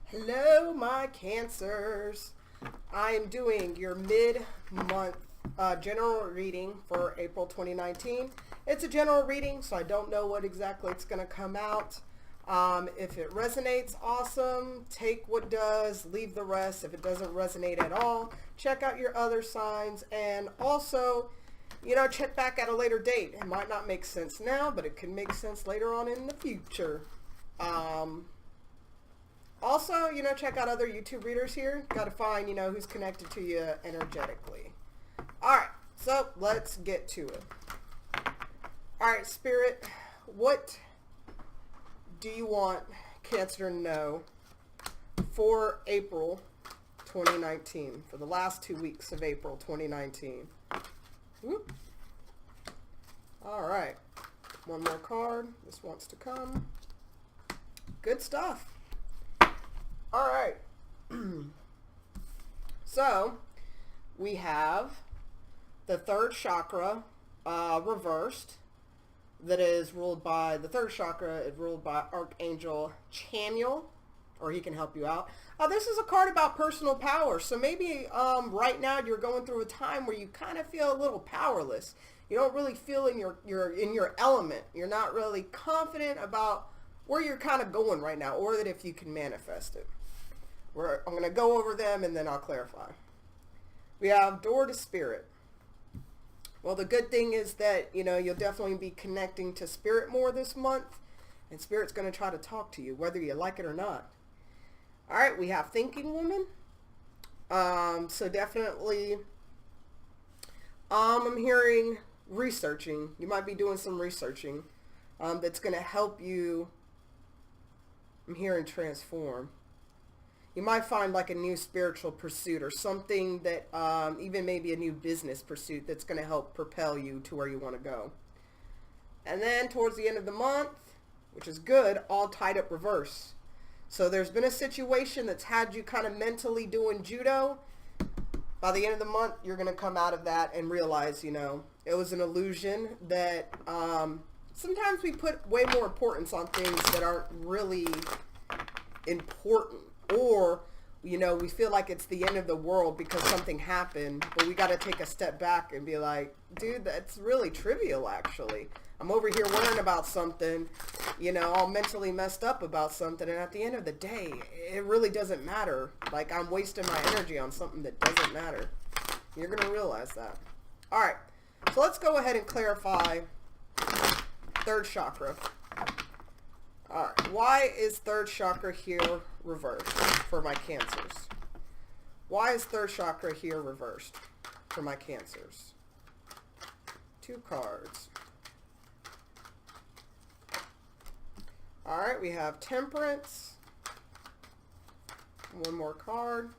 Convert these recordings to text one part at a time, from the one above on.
Hello, my Cancers. I am doing your mid-month general reading for April 2019. It's a general reading, so I don't know what exactly it's going to come out. If it resonates, awesome. Take what does, leave the rest. If it doesn't resonate at all, check out your other signs. And also, check back at a later date. It might not make sense now, but it can make sense later on in the future. Also, check out other YouTube readers here. Got to find, who's connected to you energetically. All right, so let's get to it. All right, Spirit, what do you want Cancer to know for April 2019, for the last 2 weeks of April 2019? Whoop. All right, one more card. This wants to come. Good stuff. All right. So we have the third chakra reversed. That is ruled by the third chakra. Is ruled by Archangel Chamuel, or he can help you out. This is a card about personal power. So maybe right now you're going through a time where you kind of feel a little powerless. You don't really feel in your element. You're not really confident about where you're kind of going right now, or that if you can manifest it. I'm going to go over them and then I'll clarify. We have Door to Spirit. Well, the good thing is that, you'll definitely be connecting to Spirit more this month, and Spirit's going to try to talk to you, whether you like it or not. All right, we have Thinking Woman. So definitely, I'm hearing researching. You might be doing some researching that's going to help you. I'm hearing transform. You might find like a new spiritual pursuit or something that even maybe a new business pursuit that's going to help propel you to where you want to go. And then towards the end of the month, which is good, all tied up reverse. So there's been a situation that's had you kind of mentally doing judo. By the end of the month, you're going to come out of that and realize, it was an illusion that sometimes we put way more importance on things that aren't really important. Or, we feel like it's the end of the world because something happened, but we got to take a step back and be like, dude, that's really trivial, actually. I'm over here worrying about something, all mentally messed up about something, and at the end of the day, it really doesn't matter. Like, I'm wasting my energy on something that doesn't matter. You're going to realize that. All right, so let's go ahead and clarify third chakra. All right, why is third chakra here reversed for my Cancers? Why is third chakra here reversed for my Cancers? 2 cards. All right, we have Temperance. 1 more card.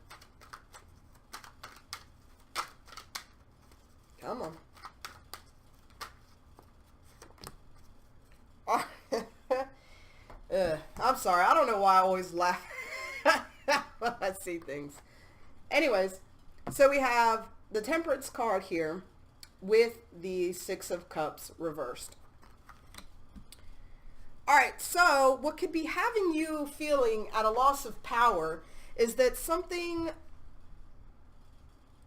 Come on. All right. I'm sorry. I don't know why I always laugh when I see things. Anyways, so we have the Temperance card here with the 6 of Cups reversed. All right, so what could be having you feeling at a loss of power is that something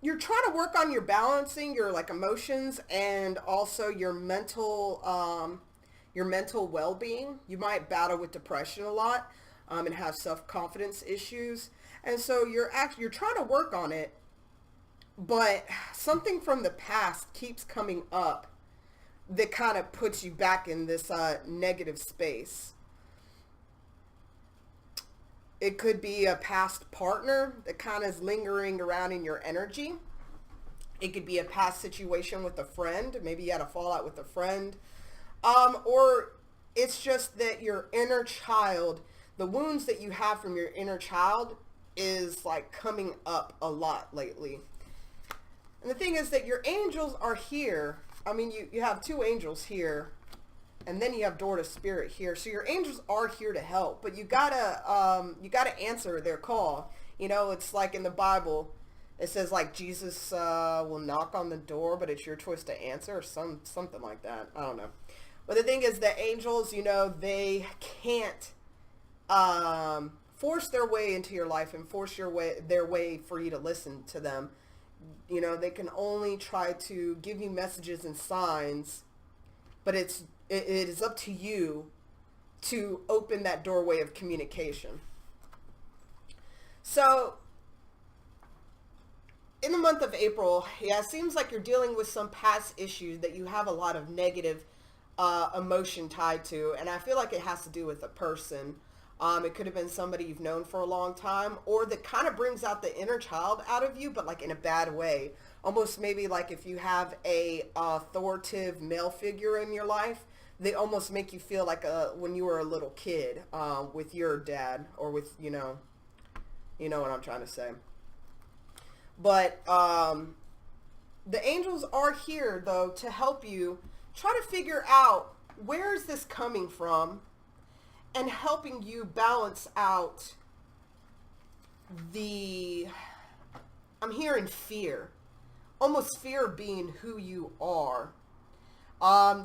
you're trying to work on, your balancing your emotions and also your mental well-being. You might battle with depression a lot and have self-confidence issues. And so you're trying to work on it, but something from the past keeps coming up that kind of puts you back in this negative space. It could be a past partner that kind of is lingering around in your energy. It could be a past situation with a friend. Maybe you had a fallout with a friend. Or it's just that your inner child, the wounds that you have from your inner child is coming up a lot lately. And the thing is that your angels are here. I mean, you have 2 angels here, and then you have Door to Spirit here. So your angels are here to help, but you gotta answer their call. It's like in the Bible, it says Jesus will knock on the door, but it's your choice to answer, or something like that. I don't know. But the thing is, the angels, they can't force their way into your life and force their way for you to listen to them. They can only try to give you messages and signs, but it is up to you to open that doorway of communication. So in the month of April, it seems like you're dealing with some past issues that you have a lot of negative emotion tied to, and I feel like it has to do with a person. It could have been somebody you've known for a long time, or that kind of brings out the inner child out of you, but like in a bad way. Almost maybe like if you have a authoritative male figure in your life, they almost make you feel like when you were a little kid with your dad, or with, you know what I'm trying to say. But the angels are here, though, to help you try to figure out where is this coming from, and helping you balance out I'm hearing fear, almost fear of being who you are.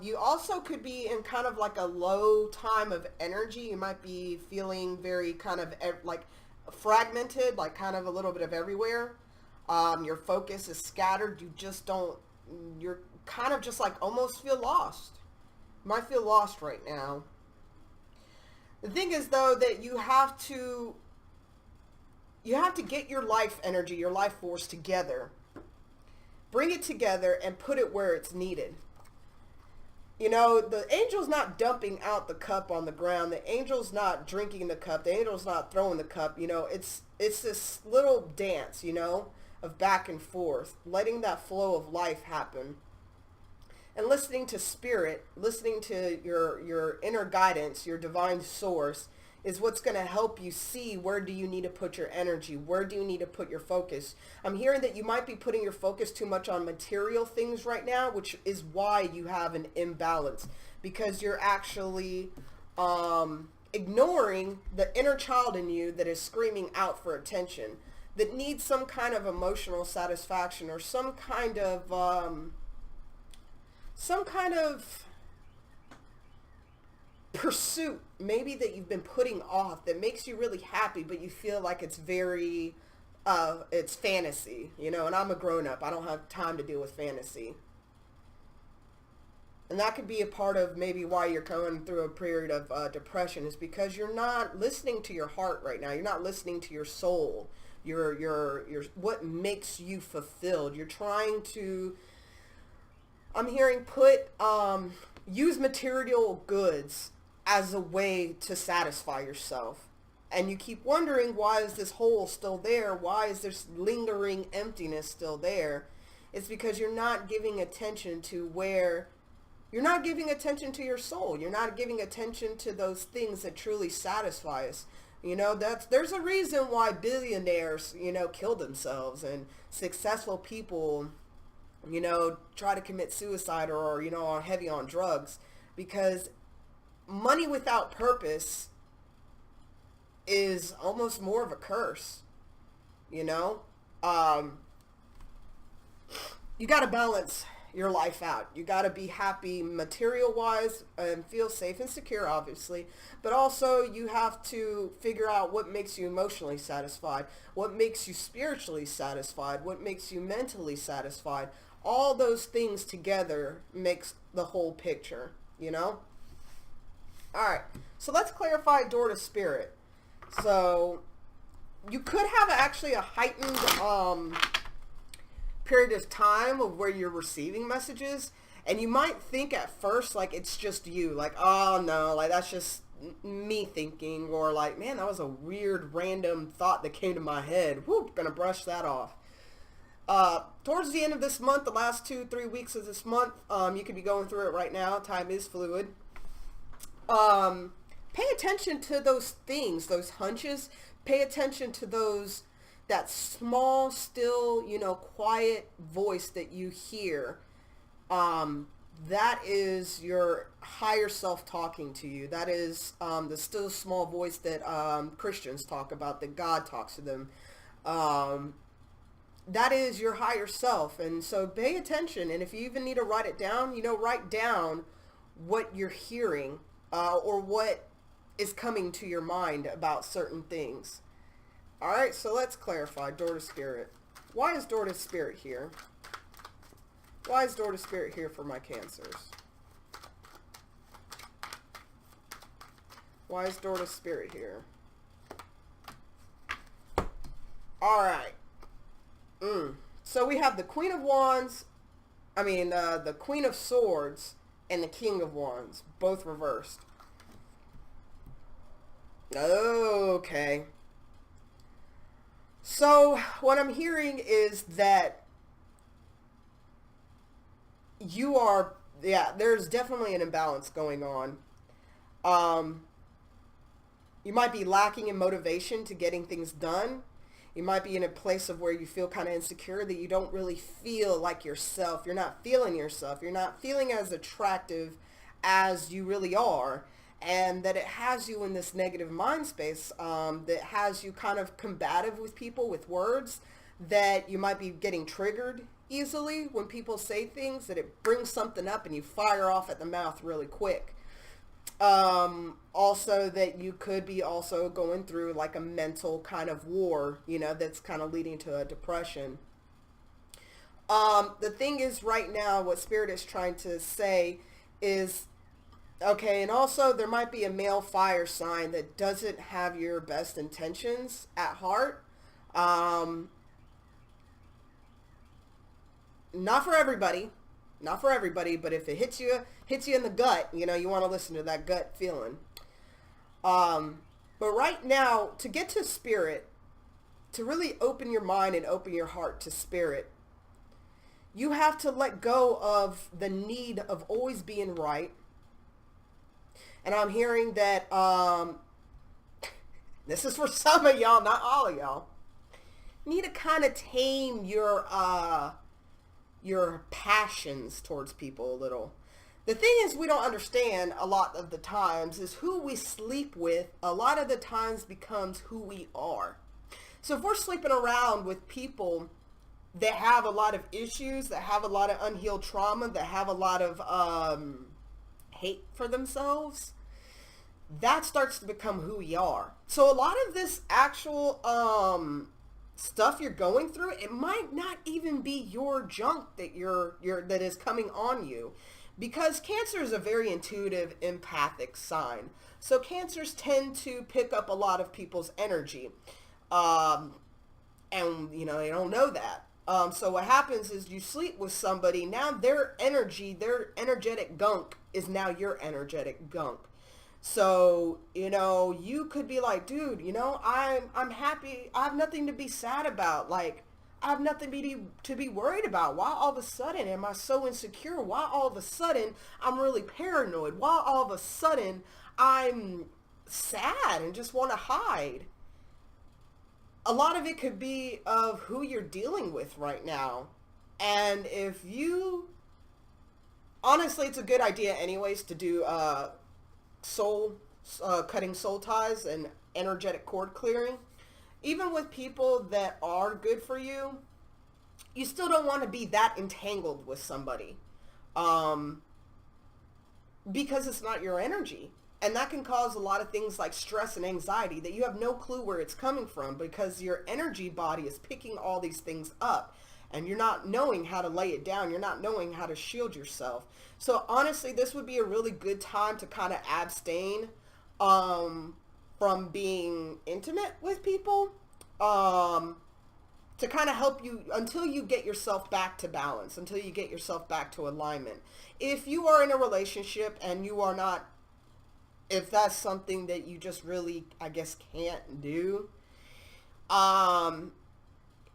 You also could be in kind of like a low time of energy. You might be feeling very kind of like fragmented, like kind of a little bit of everywhere. Your focus is scattered. You're kind of just like almost feel lost. You might feel lost right now. The thing is, though, that you have to get your life energy, your life force together. Bring it together and put it where it's needed. The angel's not dumping out the cup on the ground. The angel's not drinking the cup. The angel's not throwing the cup. It's this little dance, of back and forth, letting that flow of life happen. And listening to spirit, listening to your inner guidance, your divine source, is what's going to help you see where do you need to put your energy, where do you need to put your focus. I'm hearing that you might be putting your focus too much on material things right now, which is why you have an imbalance, because you're actually ignoring the inner child in you that is screaming out for attention, that needs some kind of emotional satisfaction, or some kind of pursuit maybe that you've been putting off that makes you really happy, but you feel like it's very it's fantasy, and I'm a grown-up. I don't have time to deal with fantasy. And that could be a part of maybe why you're going through a period of depression, is because you're not listening to your heart right now. You're not listening to your soul, your what makes you fulfilled. You're trying to, I'm hearing, use material goods as a way to satisfy yourself. And you keep wondering, why is this hole still there? Why is this lingering emptiness still there? It's because you're not giving attention to you're not giving attention to your soul. You're not giving attention to those things that truly satisfy us. There's a reason why billionaires, kill themselves, and successful people, try to commit suicide, or, are heavy on drugs, because money without purpose is almost more of a curse. You got to balance your life out. You got to be happy material wise and feel safe and secure, obviously, but also you have to figure out what makes you emotionally satisfied, what makes you spiritually satisfied, what makes you mentally satisfied. All those things together makes the whole picture, All right, so let's clarify door to spirit. So you could have actually a heightened period of time of where you're receiving messages, and you might think at first like it's just you, like, oh no, like that's just me thinking, or like, man, that was a weird random thought that came to my head. Whoop, gonna brush that off. Towards the end of this month, the last 2-3 weeks of this month, you could be going through it right now. Time is fluid. Pay attention to those things, those hunches. Pay attention to that small, still, quiet voice that you hear. That is your higher self talking to you. That is the still small voice that Christians talk about, that God talks to them. That is your higher self. And so pay attention. And if you even need to write it down, write down what you're hearing, or what is coming to your mind about certain things. All right, so let's clarify. Door to Spirit. Why is Door to Spirit here? Why is Door to Spirit here for my Cancers? Why is Door to Spirit here? All right. So we have the Queen of Wands, the Queen of Swords and the King of Wands, both reversed. Okay. So what I'm hearing is that there's definitely an imbalance going on. You might be lacking in motivation to getting things done. You might be in a place of where you feel kind of insecure, that you don't really feel like yourself. You're not feeling yourself. You're not feeling as attractive as you really are. And that it has you in this negative mind space, that has you kind of combative with people with words, that you might be getting triggered easily when people say things, that it brings something up and you fire off at the mouth really quick. Also that you could be also going through like a mental kind of war, that's kind of leading to a depression. The thing is right now, what Spirit is trying to say is, okay, and also there might be a male fire sign that doesn't have your best intentions at heart. Not for everybody, but if it hits you in the gut, you want to listen to that gut feeling. But right now, to get to Spirit, to really open your mind and open your heart to Spirit, you have to let go of the need of always being right. And I'm hearing that, this is for some of y'all, not all of y'all, you need to kind of tame your passions towards people a little. The thing is, we don't understand a lot of the times is who we sleep with a lot of the times becomes who we are. So if we're sleeping around with people that have a lot of issues, that have a lot of unhealed trauma, that have a lot of hate for themselves, that starts to become who we are. So a lot of this actual stuff you're going through, it might not even be your junk that is coming on you, because Cancer is a very intuitive, empathic sign. So Cancers tend to pick up a lot of people's energy, and they don't know that. So what happens is you sleep with somebody, now their energy, their energetic gunk is now your energetic gunk. So, you could be like, dude, I'm happy. I have nothing to be sad about. Like, I have nothing to be worried about. Why all of a sudden am I so insecure? Why all of a sudden I'm really paranoid? Why all of a sudden I'm sad and just want to hide? A lot of it could be of who you're dealing with right now. And if you, honestly, it's a good idea anyways to do cutting soul ties and energetic cord clearing. Even with people that are good for you, you still don't want to be that entangled with somebody, because it's not your energy. And that can cause a lot of things like stress and anxiety that you have no clue where it's coming from, because your energy body is picking all these things up and you're not knowing how to lay it down. You're not knowing how to shield yourself. So honestly, this would be a really good time to kind of abstain from being intimate with people, to kind of help you until you get yourself back to balance, until you get yourself back to alignment. If you are in a relationship and you are not, if that's something that you just really, I guess, can't do,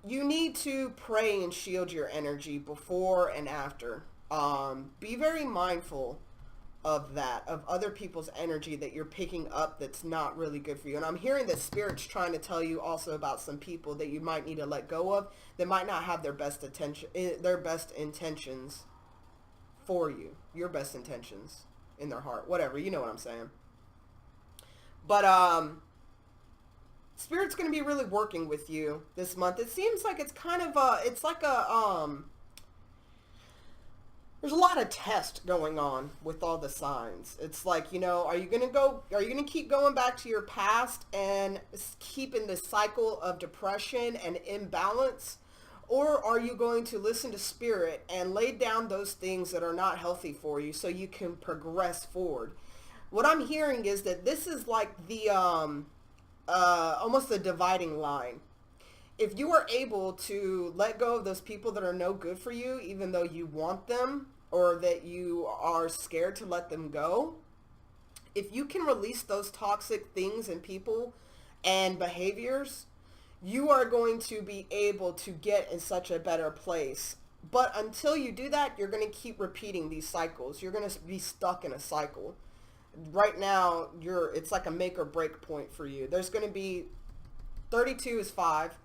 you need to pray and shield your energy before and after. Be very mindful of that, of other people's energy that you're picking up that's not really good for you. And I'm hearing that Spirit's trying to tell you also about some people that you might need to let go of that might not have their best intentions for you, your best intentions in their heart, whatever, you know what I'm saying. But Spirit's going to be really working with you this month. It seems like it's kind of it's like a there's a lot of tests going on with all the signs. It's like, are you going to keep going back to your past and keep in this cycle of depression and imbalance? Or are you going to listen to spirit and lay down those things that are not healthy for you so you can progress forward? What I'm hearing is that this is like the, almost the dividing line. If you are able to let go of those people that are no good for you, even though you want them, or that you are scared to let them go, if you can release those toxic things and people and behaviors, you are going to be able to get in such a better place. But until you do that, you're going to keep repeating these cycles. You're going to be stuck in a cycle. Right now, it's like a make or break point for you. There's going to be 32 is 5.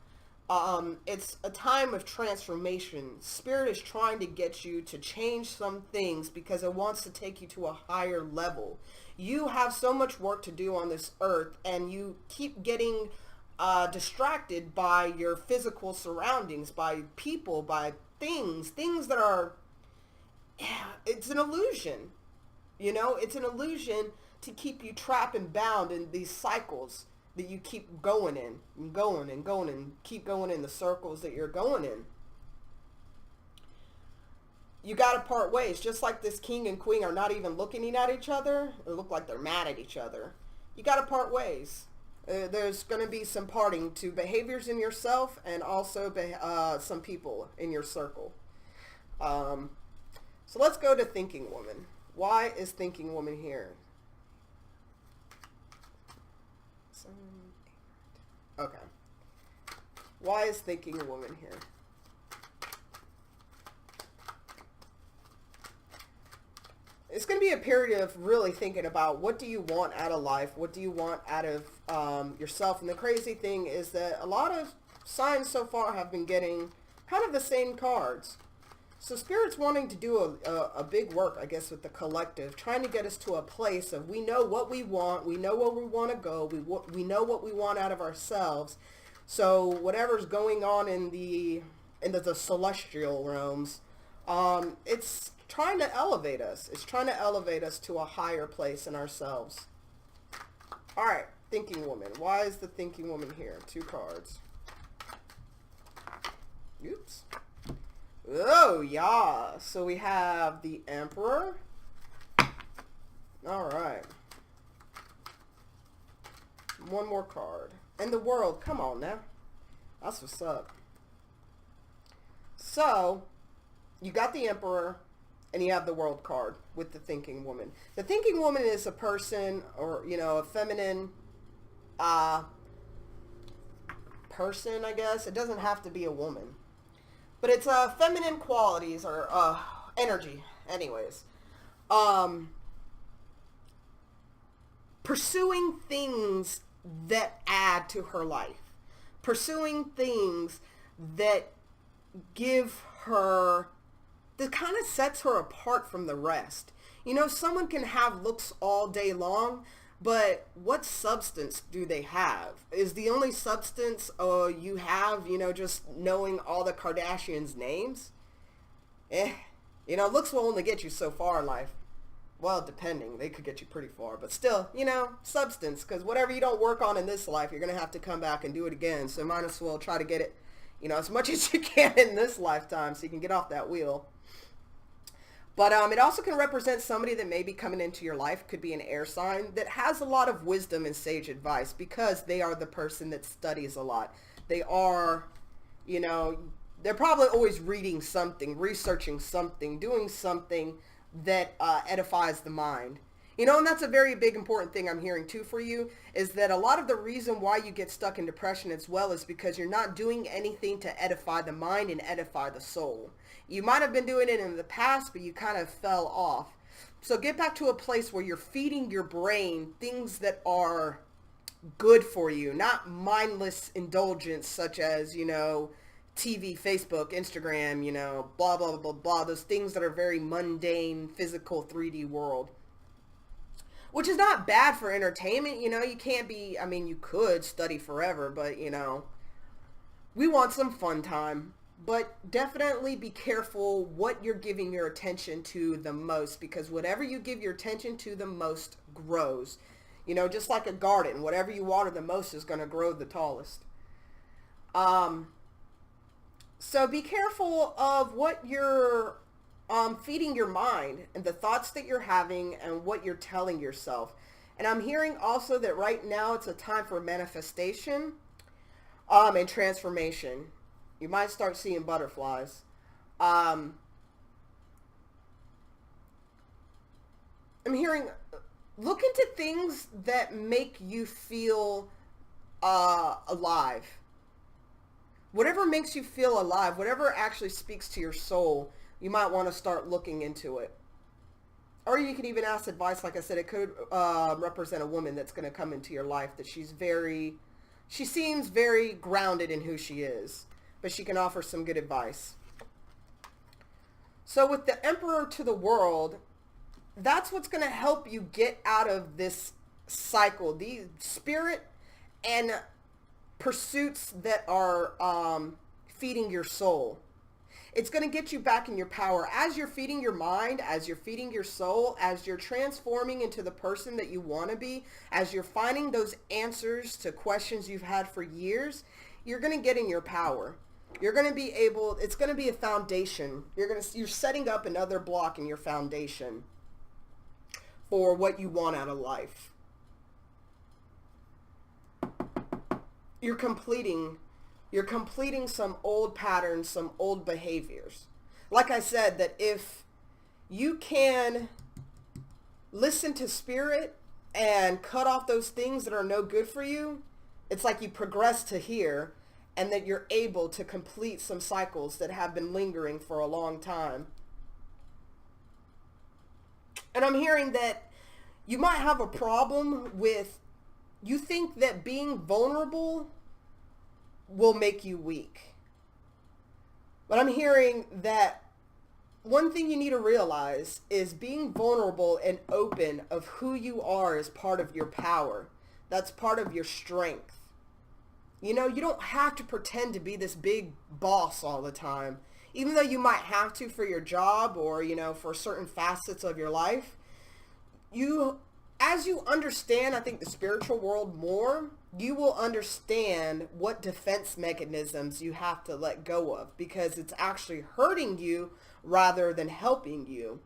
It's a time of transformation. Spirit is trying to get you to change some things because it wants to take you to a higher level. You have so much work to do on this earth, and you keep getting distracted by your physical surroundings, by people, by things that are, it's an illusion. It's an illusion to keep you trapped and bound in these cycles that you keep going in and going and going and keep going in the circles that you're going in. You got to part ways. Just like this king and queen are not even looking at each other. They look like they're mad at each other. You got to part ways. There's going to be some parting to behaviors in yourself and also some people in your circle. So let's go to Thinking Woman. Why is Thinking Woman here? Okay. Why is Thinking Woman here? It's going to be a period of really thinking about what do you want out of life? What do you want out of yourself? And the crazy thing is that a lot of signs so far have been getting kind of the same cards. So Spirit's wanting to do a big work, I guess, with the collective, trying to get us to a place of we know what we want, we know where we want to go, we know what we want out of ourselves. So whatever's going on in the celestial realms, it's trying to elevate us. It's trying to elevate us to a higher place in ourselves. All right, Thinking Woman. Why is the Thinking Woman here? 2 cards. Oops. Oh, yeah. So we have the Emperor. All right. One more card. And the World. Come on now. That's what's up. So, you got the Emperor, and you have the World card with the Thinking Woman. The Thinking Woman is a person, or, a feminine person, I guess. It doesn't have to be a woman. But it's feminine qualities or energy, anyways. Pursuing things that add to her life. Pursuing things that give her, that kind of sets her apart from the rest. Someone can have looks all day long, but what substance do they have? Is the only substance you have, just knowing all the Kardashians' names? Looks will only get you so far in life. Well, depending. They could get you pretty far. But still, substance. Because whatever you don't work on in this life, you're going to have to come back and do it again. So might as well try to get it, as much as you can in this lifetime so you can get off that wheel. But it also can represent somebody that may be coming into your life, could be an air sign, that has a lot of wisdom and sage advice because they are the person that studies a lot. They are, they're probably always reading something, researching something, doing something that edifies the mind. And that's a very big important thing I'm hearing too for you, is that a lot of the reason why you get stuck in depression as well is because you're not doing anything to edify the mind and edify the soul. You might have been doing it in the past, but you kind of fell off. So get back to a place where you're feeding your brain things that are good for you, not mindless indulgence such as, TV, Facebook, Instagram, blah, blah, blah, blah, those things that are very mundane, physical, 3D world. Which is not bad for entertainment, you can't be, you could study forever, but, we want some fun time. But definitely be careful what you're giving your attention to the most, because whatever you give your attention to the most grows. You know, just like a garden, whatever you water the most is going to grow the tallest. So be careful of what you're feeding your mind and the thoughts that you're having and what you're telling yourself. And I'm hearing also that right now it's a time for manifestation and transformation. You might start seeing butterflies. I'm hearing, look into things that make you feel alive. Whatever makes you feel alive, whatever actually speaks to your soul, you might want to start looking into it. Or you can even ask advice. Like I said, it could represent a woman that's going to come into your life that she seems very grounded in who she is, but she can offer some good advice. So with the Emperor to the World, that's what's going to help you get out of this cycle, the spirit and pursuits that are feeding your soul. It's going to get you back in your power as you're feeding your mind, as you're feeding your soul, as you're transforming into the person that you want to be, as you're finding those answers to questions you've had for years. You're going to get in your power. You're going to be able, it's going to be a foundation. You're setting up another block in your foundation for what you want out of life. You're completing some old patterns, some old behaviors. Like I said, that if you can listen to spirit and cut off those things that are no good for you, it's like you progress to here, and that you're able to complete some cycles that have been lingering for a long time. And I'm hearing that you might have a problem with, you think that being vulnerable will make you weak. But I'm hearing that one thing you need to realize is being vulnerable and open of who you are is part of your power. That's part of your strength. You know, you don't have to pretend to be this big boss all the time. Even though you might have to for your job or, you know, for certain facets of your life. As you understand, I think, the spiritual world more, you will understand what defense mechanisms you have to let go of, because it's actually hurting you rather than helping you.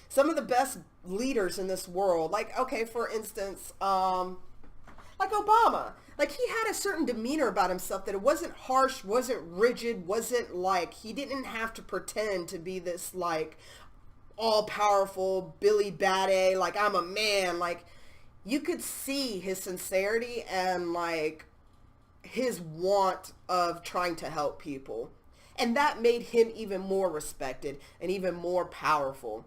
Some of the best leaders in this world, like, okay, for instance, like Obama, like he had a certain demeanor about himself that it wasn't harsh, wasn't rigid, wasn't like, he didn't have to pretend to be this like all-powerful Billy Bad, like I'm a man. Like you could see his sincerity and like his want of trying to help people, and that made him even more respected and even more powerful.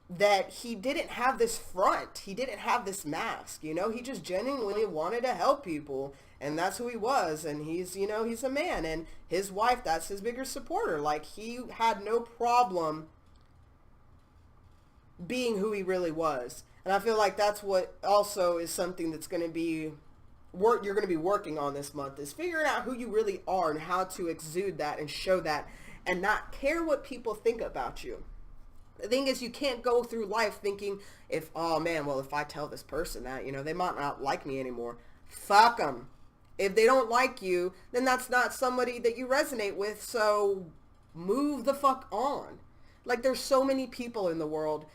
That he didn't have this front, he didn't have this mask, you know, he just genuinely wanted to help people, and that's who he was. And he's, you know, he's a man, and his wife, that's his bigger supporter. Like he had no problem being who he really was. And I feel like that's what also is something that's going to be you're going to be working on this month, is figuring out who you really are and how to exude that and show that and not care what people think about you. The thing is, you can't go through life thinking, oh man, well, if I tell this person that, you know, they might not like me anymore. Fuck them. If they don't like you, then that's not somebody that you resonate with, so move the fuck on. Like, there's so many people in the world.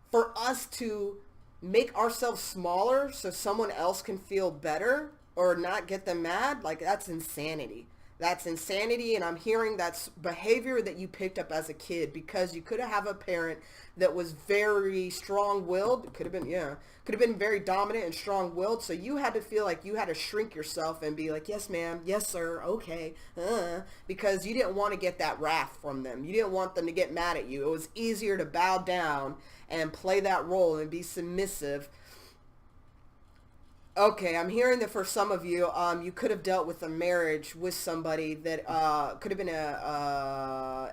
For us to make ourselves smaller so someone else can feel better or not get them mad, like, that's insanity. That's insanity, and I'm hearing that's behavior that you picked up as a kid, because you could have a parent that was very strong-willed. Could have been very dominant and strong-willed, so you had to feel like you had to shrink yourself and be like, yes, ma'am, yes, sir, okay, because you didn't want to get that wrath from them. You didn't want them to get mad at you. It was easier to bow down and play that role and be submissive. Okay, I'm hearing that for some of you, you could have dealt with a marriage with somebody that could have been a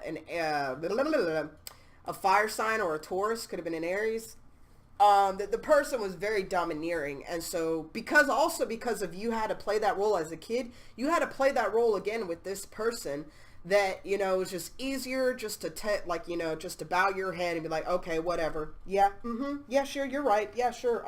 fire sign or a Taurus, could have been an Aries. that the person was very domineering. And so because of you had to play that role as a kid, you had to play that role again with this person, that, you know, it was just easier just to just to bow your head and be like, okay, whatever. Yeah. Yeah, sure. You're right. Yeah, sure.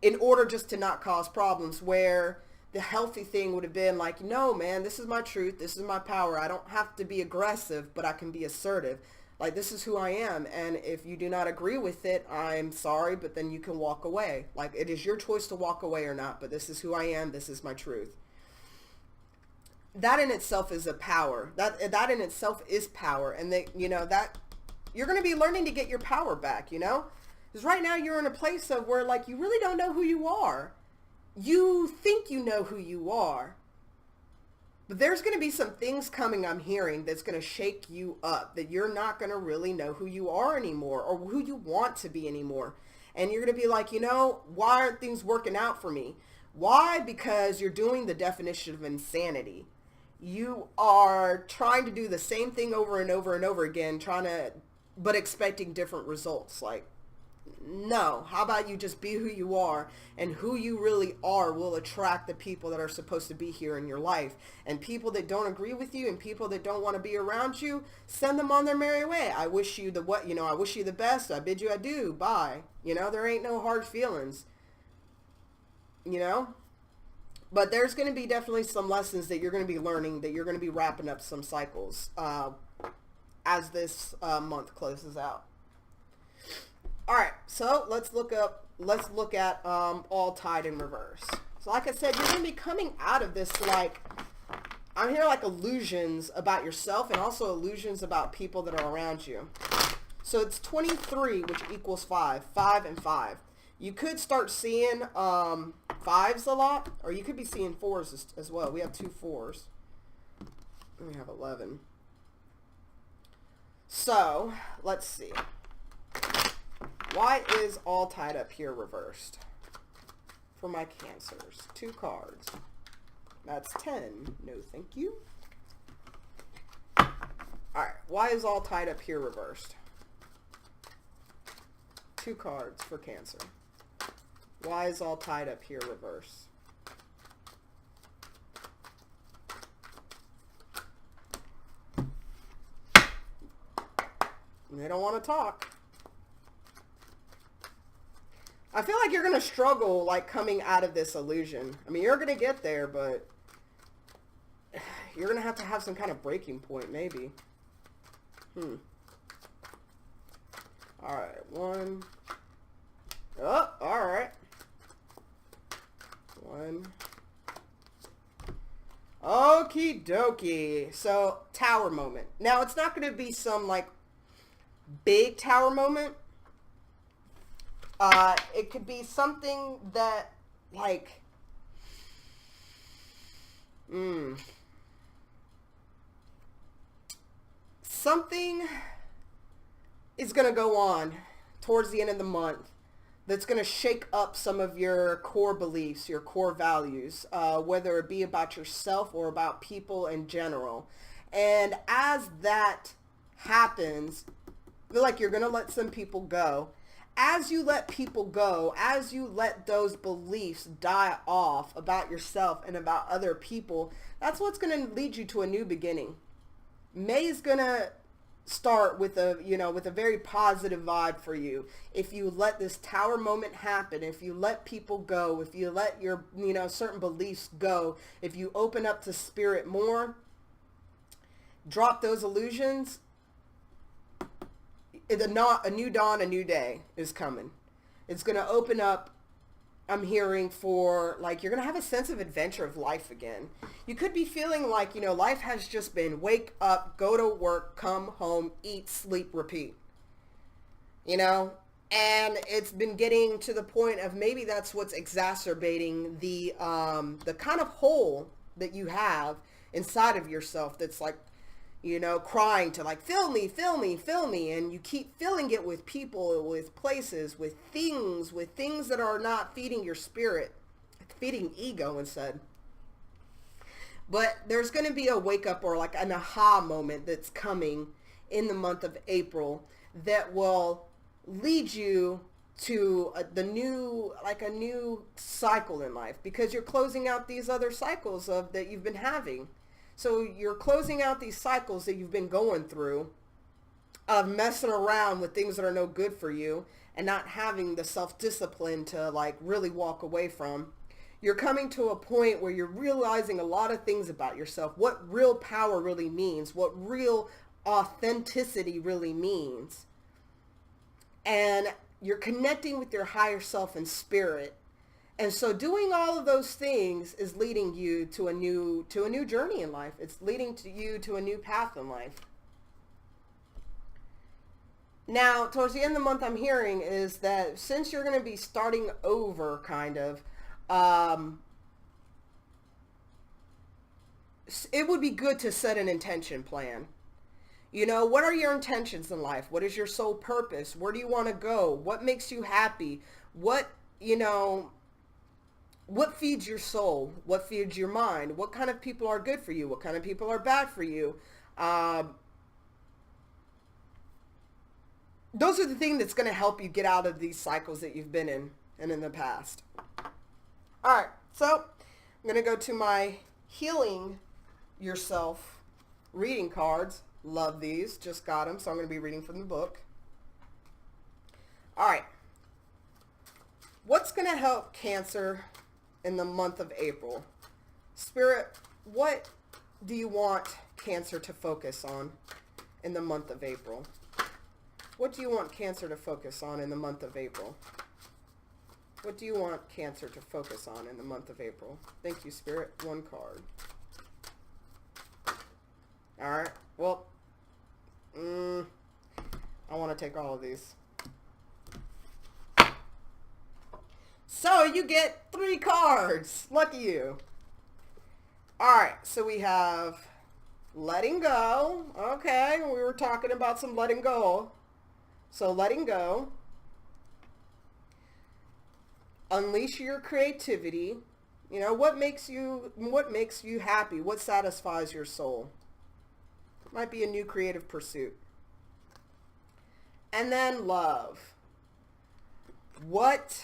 In order just to not cause problems, where the healthy thing would have been like, no, man, this is my truth. This is my power. I don't have to be aggressive, but I can be assertive. Like, this is who I am. And if you do not agree with it, I'm sorry, but then you can walk away. Like, it is your choice to walk away or not, but this is who I am. This is my truth. That in itself is a power. That in itself is power. And that you're going to be learning to get your power back, because right now you're in a place of where, like, you really don't know who you are. You think you know who you are, but there's going to be some things coming, I'm hearing, that's going to shake you up, that you're not going to really know who you are anymore, or who you want to be anymore. And you're going to be like, why aren't things working out for me? Why? Because you're doing the definition of insanity. You are trying to do the same thing over and over and over again, but expecting different results. Like, no, how about you just be who you are, and who you really are will attract the people that are supposed to be here in your life. And people that don't agree with you and people that don't want to be around you, send them on their merry way. I wish you I wish you the best. I bid you adieu. Bye. There ain't no hard feelings. But there's going to be definitely some lessons that you're going to be learning, that you're going to be wrapping up some cycles as this month closes out. All right, so let's look at all tied in reverse. So like I said, you're going to be coming out of this, like, I'm hearing like illusions about yourself and also illusions about people that are around you. So it's 23, which equals 5 and 5. You could start seeing 5s a lot, or you could be seeing 4s as well. We have 2 4s. We have 11. So let's see. Why is all tied up here reversed? For my Cancers. 2 cards. That's 10. No, thank you. Alright, why is all tied up here reversed? 2 cards for Cancer. Why is all tied up here reverse? They don't want to talk. I feel like you're going to struggle, like, coming out of this illusion. I mean, you're going to get there, but you're going to have some kind of breaking point, maybe. Alright, 1. Oh, alright. 1. Okie dokie. So, tower moment. Now, it's not going to be some, like, big tower moment. It could be something that, like, something is going to go on towards the end of the month that's going to shake up some of your core beliefs, your core values, whether it be about yourself or about people in general. And as that happens, I feel like you're going to let some people go. As you let people go, as you let those beliefs die off about yourself and about other people, that's what's going to lead you to a new beginning. May is going to start with a very positive vibe for you. If you let this tower moment happen, if you let people go, if you let your, certain beliefs go, if you open up to spirit more, drop those illusions, a new dawn, a new day is coming. It's going to open up, I'm hearing, for, like, you're going to have a sense of adventure of life again. You could be feeling like, life has just been wake up, go to work, come home, eat, sleep, repeat. And it's been getting to the point of maybe that's what's exacerbating the kind of hole that you have inside of yourself that's like, crying to, like, fill me, fill me, fill me. And you keep filling it with people, with places, with things that are not feeding your spirit, feeding ego instead. But there's going to be a wake up or like an aha moment that's coming in the month of April that will lead you to a new cycle in life, because you're closing out these other cycles of that you've been having. So you're closing out these cycles that you've been going through of messing around with things that are no good for you and not having the self-discipline to like really walk away from. You're coming to a point where you're realizing a lot of things about yourself, what real power really means, what real authenticity really means. And you're connecting with your higher self and spirit. And so doing all of those things is leading you to a new journey in life. It's leading to you to a new path in life. Now, towards the end of the month, I'm hearing is that since you're going to be starting over, kind of, it would be good to set an intention plan. You know, what are your intentions in life? What is your sole purpose? Where do you want to go? What makes you happy? What, what feeds your soul? What feeds your mind? What kind of people are good for you? What kind of people are bad for you? Those are the things that's going to help you get out of these cycles that you've been in and in the past. All right, so I'm going to go to my Healing Yourself reading cards. Love these. Just got them, so I'm going to be reading from the book. All right. What's going to help Cancer in the month of April? Spirit, what do you want Cancer to focus on in the month of April? What do you want Cancer to focus on in the month of April? What do you want Cancer to focus on in the month of April? Thank you, Spirit. One card. All right. Well, I want to take all of these. So you get 3 cards. Lucky you. All right. So we have letting go. Okay. We were talking about some letting go. So letting go. Unleash your creativity. You know, what makes you happy? What satisfies your soul? It might be a new creative pursuit. And then love. What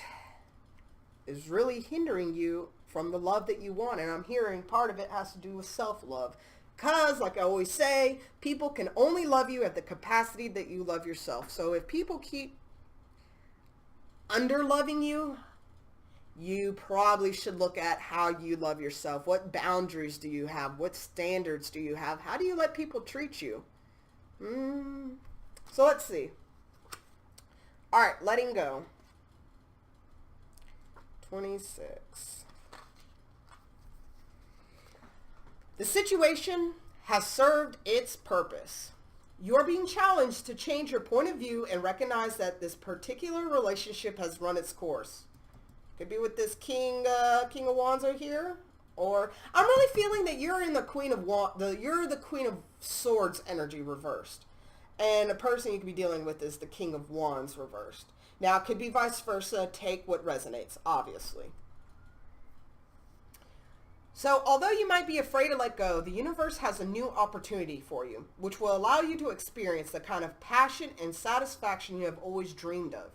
is really hindering you from the love that you want? And I'm hearing part of it has to do with self-love. Because, like I always say, people can only love you at the capacity that you love yourself. So if people keep under-loving you, you probably should look at how you love yourself. What boundaries do you have? What standards do you have? How do you let people treat you? So let's see. All right, letting go. 26. The situation has served its purpose. You're being challenged to change your point of view and recognize that this particular relationship has run its course. Could be with this King of Wands over here, or I'm really feeling that you're in the you're the Queen of Swords energy reversed, and the person you could be dealing with is the King of Wands reversed. Now it could be vice versa. Take what resonates, obviously. So although you might be afraid to let go, the universe has a new opportunity for you, which will allow you to experience the kind of passion and satisfaction you have always dreamed of.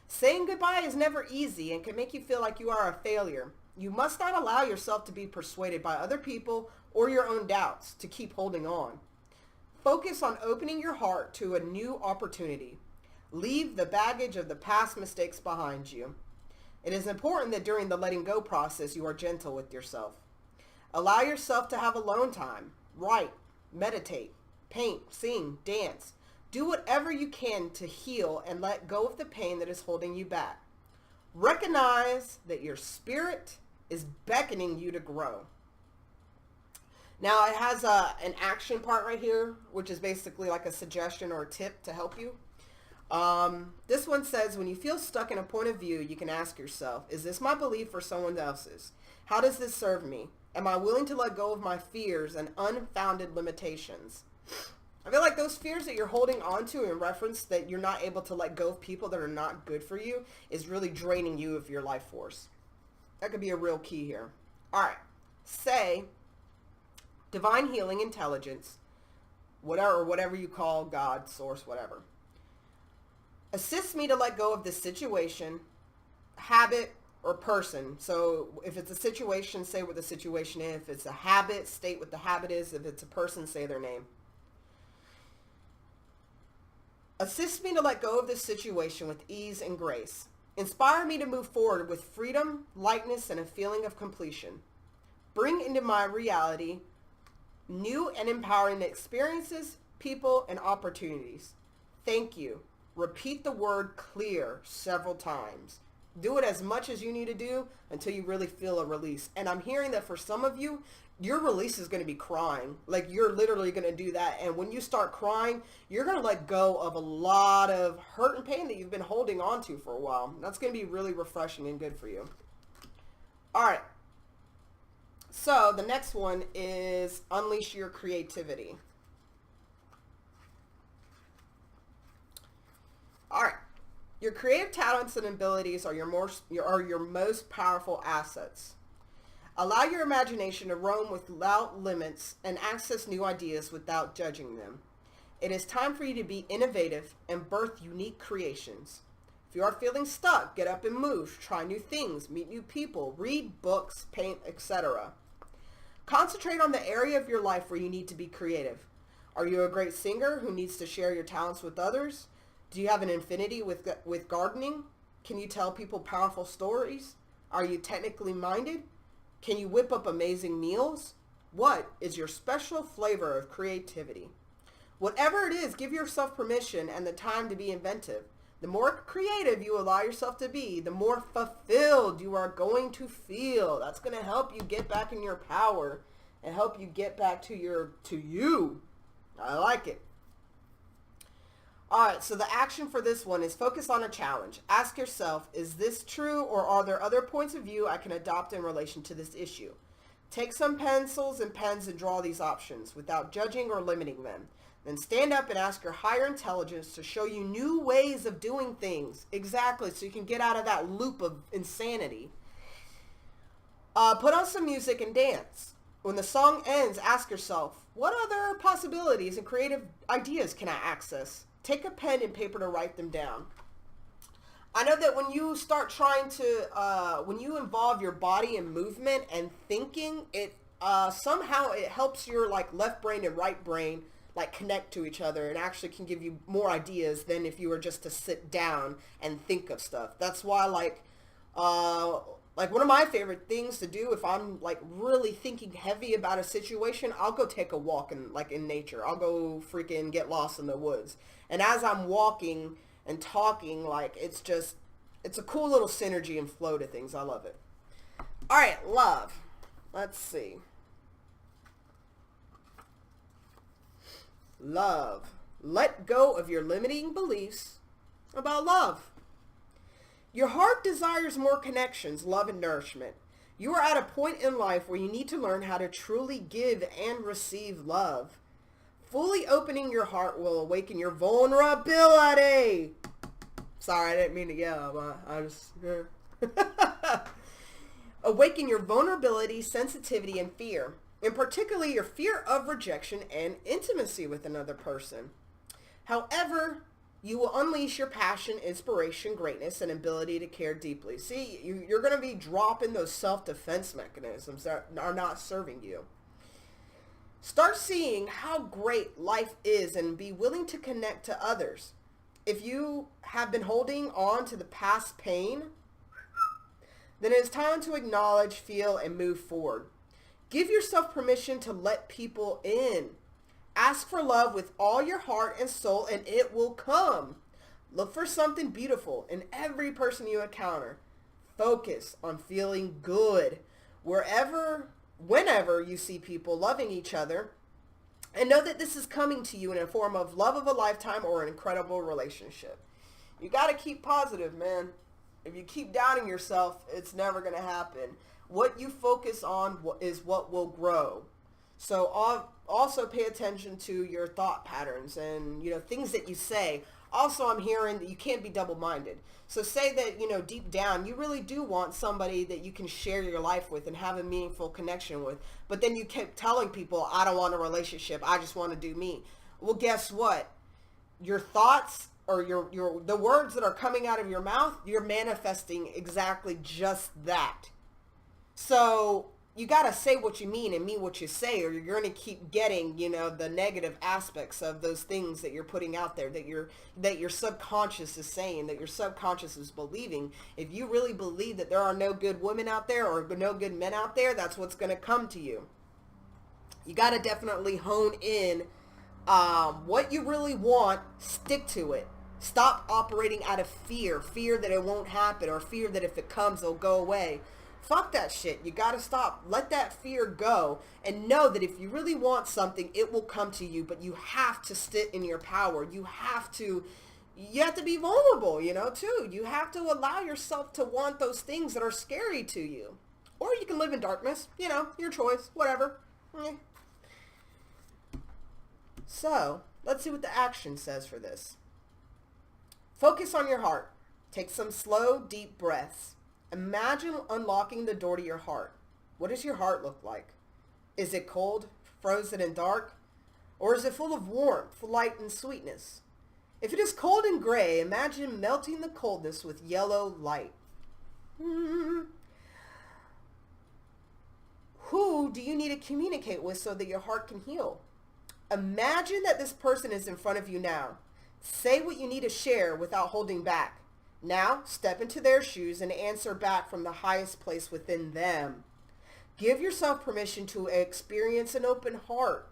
Saying goodbye is never easy and can make you feel like you are a failure. You must not allow yourself to be persuaded by other people or your own doubts to keep holding on. Focus on opening your heart to a new opportunity. Leave the baggage of the past mistakes behind you. It is important that during the letting go process you are gentle with yourself. Allow yourself to have alone time. Write, meditate, paint, sing, dance. Do whatever you can to heal and let go of the pain that is holding you back. Recognize that your spirit is beckoning you to grow. Now it has an action part right here, which is basically like a suggestion or a tip to help you. This one says, when you feel stuck in a point of view, you can ask yourself, is this my belief or someone else's? How does this serve me? Am I willing to let go of my fears and unfounded limitations? I feel like those fears that you're holding on to in reference that you're not able to let go of people that are not good for you is really draining you of your life force. That could be a real key here. All right. Say, divine healing intelligence, whatever you call God, source, whatever. Assist me to let go of this situation, habit, or person. So if it's a situation, say what the situation is. If it's a habit, state what the habit is. If it's a person, say their name. Assist me to let go of this situation with ease and grace. Inspire me to move forward with freedom, lightness, and a feeling of completion. Bring into my reality new and empowering experiences, people, and opportunities. Thank you. Repeat the word clear several times. Do it as much as you need to do until you really feel a release. And I'm hearing that for some of you, your release is going to be crying. Like, you're literally going to do that. And when you start crying, you're going to let go of a lot of hurt and pain that you've been holding on to for a while. That's going to be really refreshing and good for you. All right. So the next one is unleash your creativity. All right. Your creative talents and abilities are your most powerful assets. Allow your imagination to roam without limits and access new ideas without judging them. It is time for you to be innovative and birth unique creations. If you are feeling stuck, get up and move, try new things, meet new people, read books, paint, etc. Concentrate on the area of your life where you need to be creative. Are you a great singer who needs to share your talents with others? Do you have an affinity with gardening? Can you tell people powerful stories? Are you technically minded? Can you whip up amazing meals? What is your special flavor of creativity? Whatever it is, give yourself permission and the time to be inventive. The more creative you allow yourself to be, the more fulfilled you are going to feel. That's going to help you get back in your power and help you get back to you. I like it. All right, so the action for this one is focus on a challenge. Ask yourself, is this true, or are there other points of view I can adopt in relation to this issue? Take some pencils and pens and draw these options without judging or limiting them. Then stand up and ask your higher intelligence to show you new ways of doing things. Exactly, so you can get out of that loop of insanity. Put on some music and dance. When the song ends, ask yourself, what other possibilities and creative ideas can I access? Take a pen and paper to write them down. I know that when you start trying to, when you involve your body in movement and thinking, it somehow it helps your like left brain and right brain like connect to each other and actually can give you more ideas than if you were just to sit down and think of stuff. That's why like one of my favorite things to do if I'm like really thinking heavy about a situation, I'll go take a walk in nature. I'll go freaking get lost in the woods. And as I'm walking and talking, like it's a cool little synergy and flow to things. I love it. All right, love. Let's see. Love. Let go of your limiting beliefs about love. Your heart desires more connections, love, and nourishment. You are at a point in life where you need to learn how to truly give and receive love. Fully opening your heart will awaken your vulnerability. Sorry, I didn't mean to yell, but I just... Awaken your vulnerability, sensitivity, and fear. And particularly your fear of rejection and intimacy with another person. However, you will unleash your passion, inspiration, greatness, and ability to care deeply. See, you're going to be dropping those self-defense mechanisms that are not serving you. Start seeing how great life is and be willing to connect to others. If you have been holding on to the past pain, then it is time to acknowledge, feel, and move forward. Give yourself permission to let people in. Ask for love with all your heart and soul, and it will come. Look for something beautiful in every person you encounter. Focus on feeling good whenever you see people loving each other, and know that this is coming to you in a form of love of a lifetime or an incredible relationship. You got to keep positive, man. If you keep doubting yourself, it's never going to happen. What you focus on is what will grow. So also pay attention to your thought patterns and, things that you say. Also, I'm hearing that you can't be double-minded. So say that, deep down, you really do want somebody that you can share your life with and have a meaningful connection with. But then you keep telling people, I don't want a relationship. I just want to do me. Well, guess what? Your thoughts or the words that are coming out of your mouth, you're manifesting exactly just that. So you got to say what you mean and mean what you say, or you're going to keep getting, the negative aspects of those things that you're putting out there, that your subconscious is saying, that your subconscious is believing. If you really believe that there are no good women out there or no good men out there, that's what's going to come to you. You got to definitely hone in what you really want, stick to it. Stop operating out of fear that it won't happen, or fear that if it comes, it'll go away. Fuck that shit. You got to stop. Let that fear go and know that if you really want something, it will come to you, but you have to sit in your power. You have to be vulnerable, too. You have to allow yourself to want those things that are scary to you. Or you can live in darkness, your choice, whatever. So, let's see what the action says for this. Focus on your heart. Take some slow, deep breaths. Imagine unlocking the door to your heart. What does your heart look like? Is it cold, frozen, and dark? Or is it full of warmth, light, and sweetness? If it is cold and gray, imagine melting the coldness with yellow light. Who do you need to communicate with so that your heart can heal? Imagine that this person is in front of you now. Say what you need to share without holding back. Now, step into their shoes and answer back from the highest place within them. Give yourself permission to experience an open heart.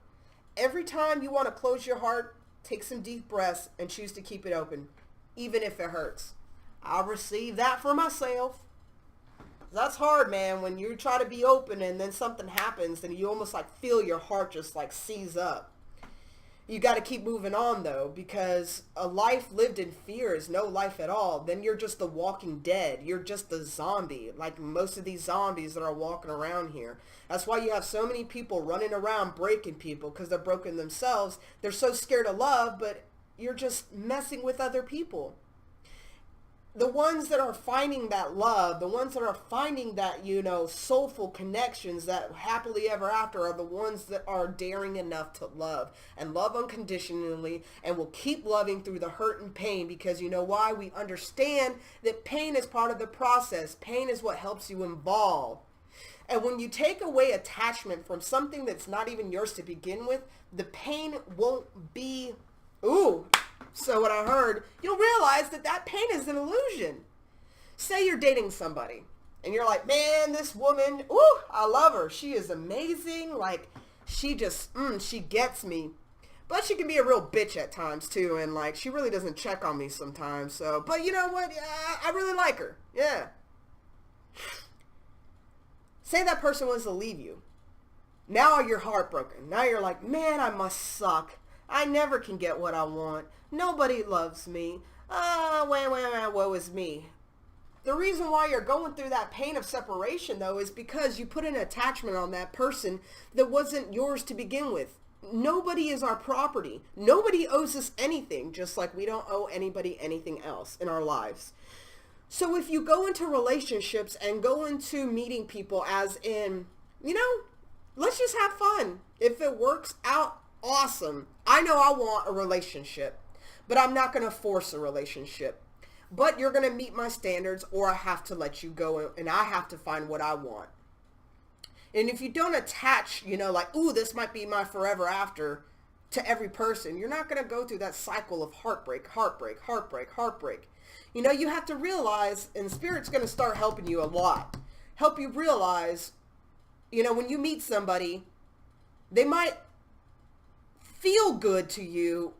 Every time you want to close your heart, take some deep breaths and choose to keep it open, even if it hurts. I'll receive that for myself. That's hard, man, when you try to be open and then something happens and you almost feel your heart just seize up. You got to keep moving on, though, because a life lived in fear is no life at all. Then you're just the walking dead. You're just a zombie, like most of these zombies that are walking around here. That's why you have so many people running around breaking people, because they're broken themselves. They're so scared of love, but you're just messing with other people. The ones that are finding that love, the ones that are finding that, soulful connections, that happily ever after, are the ones that are daring enough to love and love unconditionally, and will keep loving through the hurt and pain, because you know why? We understand that pain is part of the process. Pain is what helps you evolve. And when you take away attachment from something that's not even yours to begin with, the pain won't be, so what I heard, you'll realize that pain is an illusion. Say you're dating somebody and you're like, man, this woman, I love her. She is amazing. She just, she gets me. But she can be a real bitch at times too. And she really doesn't check on me sometimes. So, but you know what? I really like her. Yeah. Say that person wants to leave you. Now you're heartbroken. Now you're like, man, I must suck. I never can get what I want. Nobody loves me. Woe is me. The reason why you're going through that pain of separation, though, is because you put an attachment on that person that wasn't yours to begin with. Nobody is our property. Nobody owes us anything, just like we don't owe anybody anything else in our lives. So if you go into relationships and go into meeting people as in, let's just have fun. If it works out, awesome. I know I want a relationship, but I'm not going to force a relationship. But you're going to meet my standards, or I have to let you go and I have to find what I want. And if you don't attach, this might be my forever after to every person, you're not going to go through that cycle of heartbreak. You have to realize, and Spirit's going to start helping you a lot. Help you realize, when you meet somebody, they might feel good to you,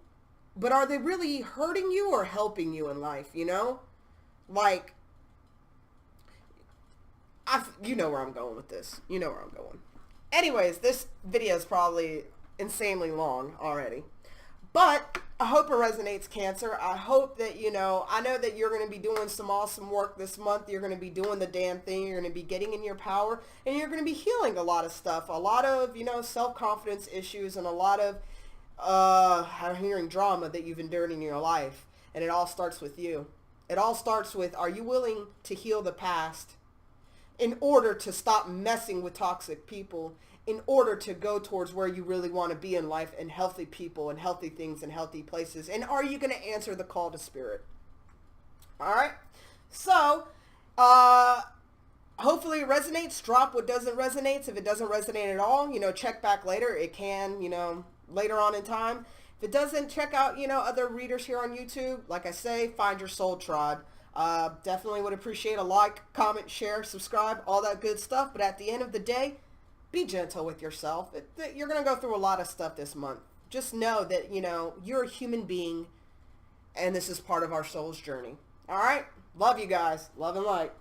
but are they really hurting you or helping you in life, You know where I'm going with this. You know where I'm going. Anyways, this video is probably insanely long already. But I hope it resonates, Cancer. I hope that, I know that you're going to be doing some awesome work this month. You're going to be doing the damn thing. You're going to be getting in your power. And you're going to be healing a lot of stuff. A lot of, self-confidence issues, and a lot of hearing drama that you've endured in your life. And it all starts with you. It all starts with, are you willing to heal the past in order to stop messing with toxic people, in order to go towards where you really want to be in life, and healthy people and healthy things and healthy places? And are you going to answer the call to spirit? All right. So, hopefully it resonates. Drop what doesn't resonate. If it doesn't resonate at all, check back later. It can, later on in time. If it doesn't, check out, other readers here on YouTube. Like I say, find your soul tribe. Definitely would appreciate a like, comment, share, subscribe, all that good stuff. But at the end of the day, be gentle with yourself. You're going to go through a lot of stuff this month. Just know that, you're a human being, and this is part of our soul's journey. All right? Love you guys. Love and light.